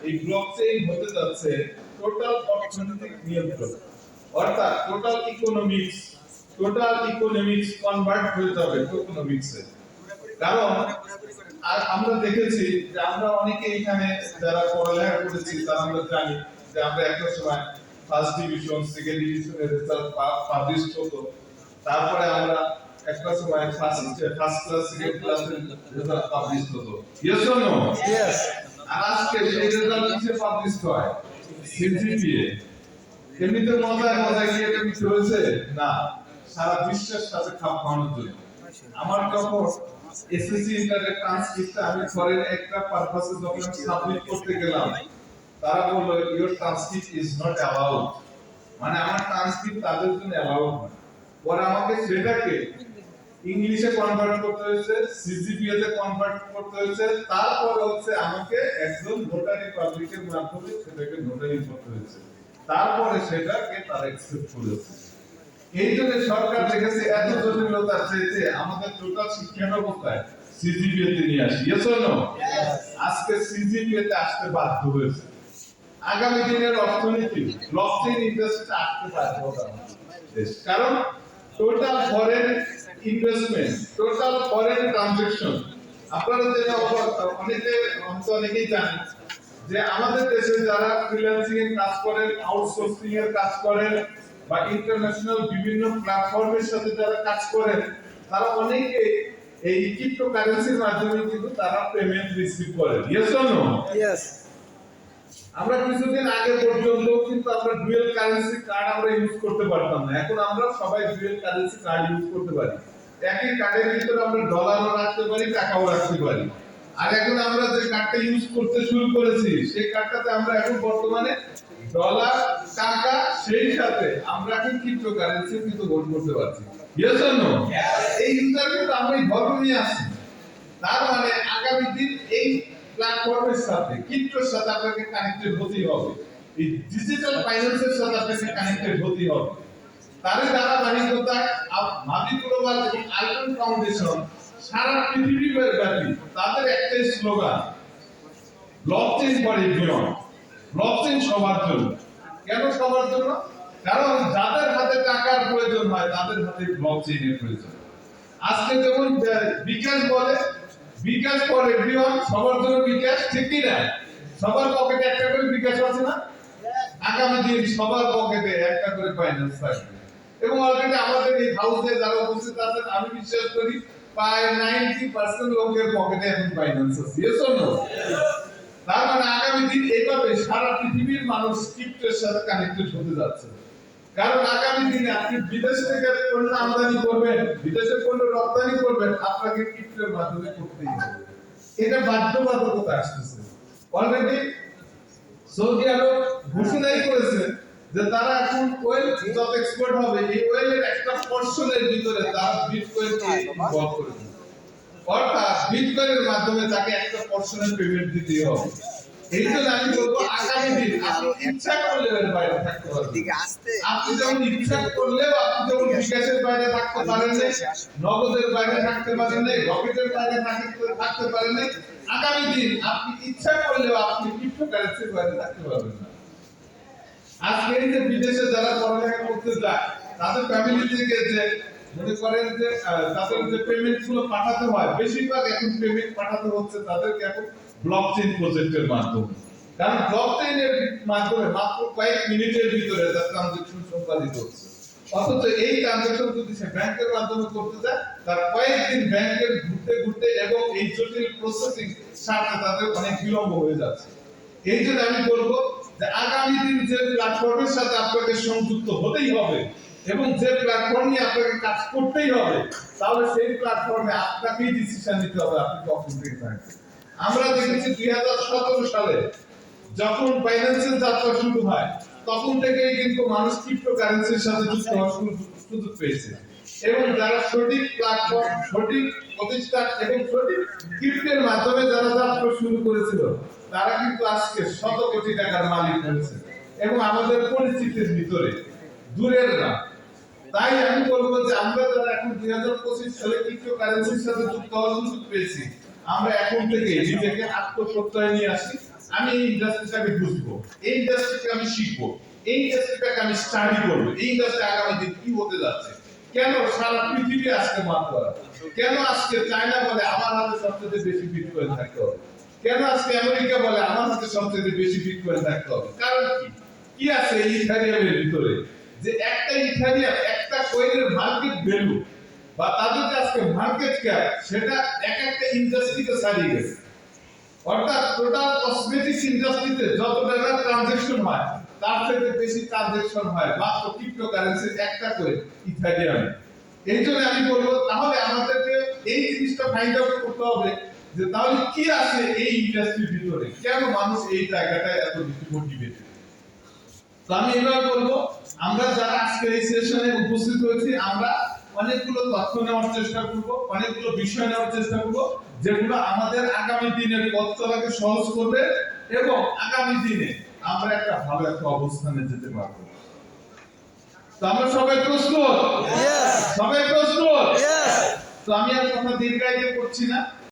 এই ব্লকচেইন হতে যাচ্ছে টোটাল অর্থনৈতিক নিয়ন্ত্রণ, অর্থাৎ টোটাল ইকোনমিক্স কনভার্ট হয়ে যাবে টোকনোমিক্সে। কারণ আমরা দেখেছি যে আমরা অনেকে এখানে যারা পড়ালেখা করেছি তারা আমরা জানি যে আমরা একটা সময় ফার্স্ট ডিভিশন সেকেন্ড ডিভিশনের রেজাল্ট পাবলিশ হতো, তারপরে আমরা একটা সময় ফার্স্ট ক্লাস সেকেন্ড ক্লাসের রেজাল্ট পাবলিশ হতো। Yes or no? Yes. আর আজকে সেই রেজাল্ট কিসে পাবলিশ হয়? সিজিপিএ। এমনিতে মজা গিয়ে এটা কিছু হয়েছে না, সারা বিশ্বের সাথে খাপ খাওয়ানোর জন্য। আমার যখন এসএসসি ইন্টারের ট্রান্সক্রিপ্টটা আমি ফরেন একটা পারপাসে যখন সাবমিট করতে গেলাম, তারা বলল your transcript is not allowed, মানে আমার ট্রান্সক্রিপ্ট তাদের জন্য অ্যালাউড না। পরে আমাকে সেটাকে ইংলিশে কনভার্ট করতে হয়েছে, সিজিপিএ তে কনভার্ট করতে হয়েছে, তারপরে হচ্ছে আমাকে একজন নোটারি পাবলিকের মাধ্যমে সেটাকে নোটারি করতে হয়েছে, তারপরে সেটাকে তারা অ্যাকসেপ্ট করেছে। এই জন্য সরকার দেখেছে এত জটিলতার চাইতে আমাদের টোটাল শিক্ষা ব্যবস্থায় সিজিপিএ তে নিয়ে আসি। Yes or no? আজকে সিজিপিএ তে আসতে বাধ্য হয়েছে। আগামী দিনের অর্থনীতি ব্লকচেইন ইন্ডাস্ট্রিতে আসতে বাধ্য হবে দেশ, কারণ total foreign investment, total foreign transaction, আপনারা যেটা অনেকেই জানেন যে আমাদের দেশে যারা ফ্রিল্যান্সিং এর কাজ করেন, আউটসোর্সিং এর কাজ করেন বা ইন্টারন্যাশনাল বিভিন্ন প্ল্যাটফর্মের সাথে যারা কাজ করেন, তারা অনেকে এই ক্রিপ্টোকারেন্সির মাধ্যমে কিন্তু তারা পেমেন্ট রিসিভ করেন। Yes or no? Yes. আমরা কিছুদিন আগে পর্যন্ত কিন্তু আমরা ডুয়াল কারেন্সি কার্ড আমরা ইউজ করতে পারতাম না, এখন আমরা সবাই ডুয়াল কারেন্সি কার্ড ইউজ করতে পারি। একই কার্ডের ভিতরে আমরা ডলারও রাখতে পারি, টাকাও রাখতে পারি। আর এখন আমরা যে কার্ডটা ইউজ করতে শুরু করেছি সেই কার্ডটাতে আমরা এখন বর্তমানে ডলার, টাকা, সেই সাথে আমরা এখন ক্রিপ্টোকারেন্সি কিন্তু হোল্ড করতে পারছি। Yes or no? এই ইউজার কিন্তু আমরা ভরপুর নিয়ে আসছি। তার মানে আগামী দিন এই প্ল্যাটফর্মের সাথে ক্রিপ্টোর সাথে আপনাকে কানেক্টেড হতেই হবে, এই ডিজিটাল ফাইন্যান্সের সাথে আপনাকে কানেক্টেড হতেই হবে। তারই ধারাবাহিকতায় মাভি গ্লোবাল এবং আইকন ফাউন্ডেশন সারা পৃথিবী ব্যাপী তাদের একটাই slogan, blockchain for everyone, blockchain সবার জন্য। কেন সবার জন্য? কারণ যাদের হাতে টাকার প্রয়োজন হয় তাদের হাতে ব্লকচেইনের প্রয়োজন। আজকে যেমন বিকাশ বলে বিকাশ ফর এভরিওয়ান, সবার জন্য বিকাশ, ঠিক কি না? সবার পকেটে একটা করে বিকাশ আছে না? আগামী দিন সবার পকেটে একটা করে ফাইন্যান্স থাকবে। এবং অলরেডি আমাদের এই হাউসে যারা উপস্থিত আছেন আমি বিশ্বাস করি প্রায় 90% লোকের পকেটে এখন ফাইন্যান্স আছে। Yes or no? তার মানে আগামী দিন এইভাবে সারা পৃথিবীর মানুষ ক্রিপ্টোর সাথে কানেক্টেড হতে যাচ্ছে। কারণ আগামী দিনে আপনি বিদেশ থেকে পণ্য আমদানি করবেন, বিদেশে পণ্য রপ্তানি করবেন, আপনাকে ক্রিপ্টোর মাধ্যমে করতেই হবে। এটা বাধ্যবাধকতা আসতেছে। অলরেডি সৌদি আরব ঘোষণাই করেছে যে তারা এখন ওয়েল যত এক্সপোর্ট হবে এই ওয়েলের একটা পর্শনের ভিতরে তারা বিটকয়েনকে ইনভলভ করে দেবে, অর্থাৎ বিটকয়েনের মাধ্যমে তাকে একটা পর্শনের পেমেন্ট দিতে হবে। এই জন্য আমি বলবো আগামী দিন আপনি ইচ্ছা করলেও এর বাইরে থাকতে পারবেন। আপনি যখন ইচ্ছা করলেও আপনি যখন বিকাশের বাইরে থাকতে পারেন না, নগদের বাইরে থাকতে পারেন না, রকেটের বাইরে থাকতে পারেন না, আগামী দিন আপনি ইচ্ছা করলেও আপনি ক্রিপ্টোকারেন্সির বাইরে থাকতে পারবেন না। আজকে এই যে বিদেশে যারা পড়ালেখা করতে যায় তাদের ফ্যামিলি থেকে যে মনে করেন যে তাদের যে পেমেন্ট গুলো পাঠাতে হয়, বেশিরভাগ এখন পেমেন্ট পাঠাতে হচ্ছে তাদেরকে এখন ব্লকচেইন প্রজেক্টের মাধ্যমে। কারণ ব্লকচেইনের মাধ্যমে মাত্র কয়েক মিনিটের ভিতরে তার ট্রানজাকশন সম্পাদিত হচ্ছে, অথচ এই ট্রানজাকশন যদি সে ব্যাংকের মাধ্যমে করতে যায় তার কয়েকদিন ব্যাংকের ঘুরতে ঘুরতে এবং এই জটিল প্রসেসিং সাথে তাদের অনেক বিলম্ব হয়ে যাচ্ছে। এই জন্য আমি বলবো যে আগামী দিন যে প্ল্যাটফর্মের সাথে আপনাকে সংযুক্ত হতেই হবে এবং যে প্ল্যাটফর্ম নিয়ে আপনাকে কাজ করতেই হবে, তাহলে সেই প্ল্যাটফর্মে আপনাকেই ডিসিশন নিতে হবে আপনি কখন থেকে থাকবেন। আমরা দেখেছি 2017 সালে যখন ফাইন্যান্সিয়াল যাত্রা শুরু হয় তখন থেকেই কিন্তু মানুষ ক্রিপ্টোকারেন্সির সাথে যুক্ত হওয়ার সুযোগ পেয়েছে, এবং যারা সঠিক প্ল্যাটফর্ম, সঠিক প্রতিষ্ঠান এবং সঠিক ক্রিপ্টোর মাধ্যমে যারা যাত্রা শুরু করেছিল তারা কিন্তু আজকে শত কোটি টাকার মালিক হয়েছে এবং আমাদের পরিস্থিতির ভিতরে দূরের না। তাই আমি বলবো যে আমরা যারা এখন 2025 সালে ক্রিপ্টোকারেন্সির সাথে যুক্ত হওয়ার সুযোগ পেয়েছি, আমরা এখন থেকে নিজেকে আত্মপ্রত্যয় নিয়ে আসি আমি এই ইন্ডাস্ট্রিটাকে বুঝবো, এই ইন্ডাস্ট্রিকে আমি শিখবো, এই ইন্ডাস্ট্রিটাকে আমি স্টাডি করবো, এই ইন্ডাস্ট্রি আগামী দিন কি হতে যাচ্ছে, কেন সারা পৃথিবী আজকে মাত্র, কেন আজকে চায়না বলে আমার হাতে সবচেয়ে বেশি বিটকয়েন থাকতে হবে, কেন আজকে আমেরিকা বলে আমার হাতে সবচেয়ে বেশি বিটকয়েন থাকতে হবে, কারণ কি কি আছে এই ইথারিয়ামের ভিতরে, যে একটা ইথারিয়াম একটা কয়েনের মার্কেট ভ্যালু বা তাদের যে আজকে মার্কেট ক্যাপ সেটা এক একটা ইন্ডাস্ট্রিকে ছাড়িয়ে গেছে। অর্থাৎ টোটাল কসমেটিক্স ইন্ডাস্ট্রিতে যত টাকা ট্রানজাকশন হয় তার থেকে বেশি ট্রানজাকশন হয় মাত্র ক্রিপ্টোকারেন্সির একটা করে ইথারিয়ামে। এই জন্য আমি বলবো তাহলে আমাদেরকে এই জিনিসটা ফাইন্ড আউট করতে হবে যে তাহলে কি আছে এই ইন্ডাস্ট্রির ভিতরে, কেন মানুষ এই জায়গাটায় এত বেশি মোটিভেটেড। তো আমি এবার বলবো আমরা যারা আজকে এই সেশনে উপস্থিত হয়েছি আমরা অনেকগুলো তথ্য নেওয়ার চেষ্টা করব, অনেকগুলো বিষয় নেওয়ার চেষ্টা করব যেগুলো আমাদের আগামী দিনের পথ চলাকে সহজ করবে এবং আগামী দিনে আমরা একটা ভালো একটা অবস্থানে যেতে পারবো। তো আমরা সবাই প্রস্তুত? সবাই প্রস্তুত? তো আমি আর কথা দীর্ঘায়িত করছি না।